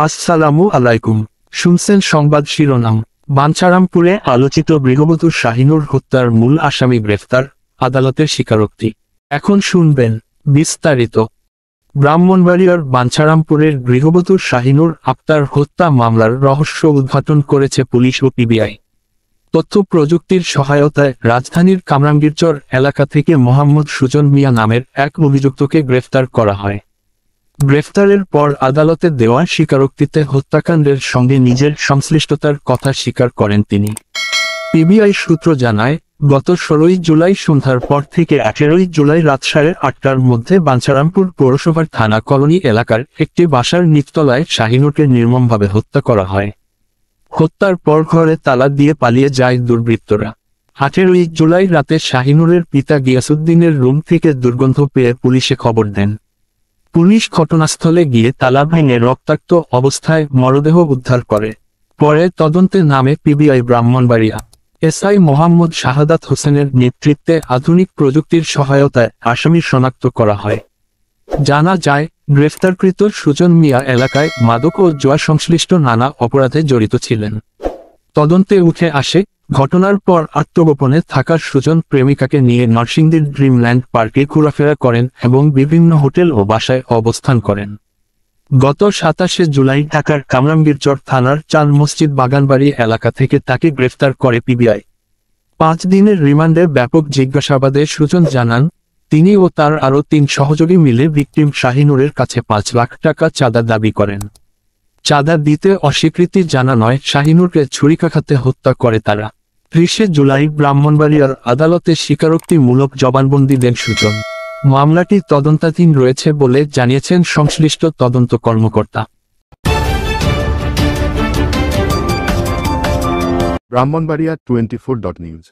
আসসালামু আলাইকুম। শুনছেন সংবাদ শিরোনাম। বাঞ্ছারামপুরে আলোচিত গৃহবধূ শাহিনুর হত্যার মূল আসামি গ্রেফতার, আদালতের স্বীকারোক্তি। এখন শুনবেন বিস্তারিত। ব্রাহ্মণবাড়িয়ার বাঞ্ছারামপুরের গৃহবধূ শাহিনুর আক্তার হত্যা মামলার রহস্য উদ্ঘাটন করেছে পুলিশ ও পিবিআই। তথ্য প্রযুক্তির সহায়তায় রাজধানীর কামরাঙ্গীরচর এলাকা থেকে মোহাম্মদ সুজন মিয়া নামের এক অভিযুক্তকে গ্রেফতার করা হয়। গ্রেফতারের পর আদালতে দেওয়া স্বীকারোক্তিতে হত্যাকাণ্ডের সঙ্গে নিজের সংশ্লিষ্টতার কথা স্বীকার করেন তিনি। পিবিআই সূত্র জানায়, গত 16 জুলাই সন্ধ্যার পর থেকে 18 জুলাই রাত 8:30টার মধ্যে বাঞ্ছারামপুর পৌরসভার থানা কলোনি এলাকার একটি বাসার নিচতলায় শাহিনুরকে নির্মমভাবে হত্যা করা হয়। হত্যার পর ঘরে তালা দিয়ে পালিয়ে যায় দুর্বৃত্তরা। 18 জুলাই রাতে শাহিনুরের পিতা গিয়াসউদ্দিনের রুম থেকে দুর্গন্ধ পেয়ে পুলিশে খবর দেন। পুলিশ ঘটনাস্থলে গিয়ে তালা ভেঙে রক্তাক্ত অবস্থায় মরদেহ উদ্ধার করে। পরে তদন্তে নামে পিবিআই ব্রাহ্মণবাড়িয়া। এসআই মোহাম্মদ শাহাদাত হোসেনের নেতৃত্বে আধুনিক প্রযুক্তির সহায়তায় আসামি শনাক্ত করা হয়। জানা যায়, গ্রেফতারকৃত সুজন মিয়া এলাকায় মাদক ও জুয়া সংশ্লিষ্ট নানা অপরাধে জড়িত ছিলেন। তদন্তে উঠে আসে, ঘটনার পর আত্মগোপনে থাকা সুজন প্রেমিকাকে নিয়ে নরসিংদীর ড্রিমল্যান্ড পার্কে ঘোরাফেরা করেন এবং বিভিন্ন হোটেল ও বাসায় অবস্থান করেন। গত 27 জুলাই ঢাকার কামরাঙ্গীরচর থানার চাঁদ মসজিদ বাগানবাড়ি এলাকা থেকে তাকে গ্রেফতার করে পিবিআই। 5 দিনের রিমান্ডে ব্যাপক জিজ্ঞাসাবাদে সুজন জানান, তিনি ও তার আরও 3 সহযোগী মিলে ভিকটিম শাহিনুরের কাছে 5 লাখ টাকা চাঁদা দাবি করেন। চাঁদা দিতে অস্বীকৃতি জানানোয় শাহিনুরকে ছুরিকাঘাতে হত্যা করে তারা। 30 জুলাই ব্রাহ্মণবাড়িয়ার আদালতে স্বীকারোক্তিমূলক জবানবন্দি দেন সুজন। মামলাটি তদন্তাধীন রয়েছে বলে জানিয়েছেন সংশ্লিষ্ট তদন্ত কর্মকর্তা। ব্রাহ্মণবাড়িয়া 24.news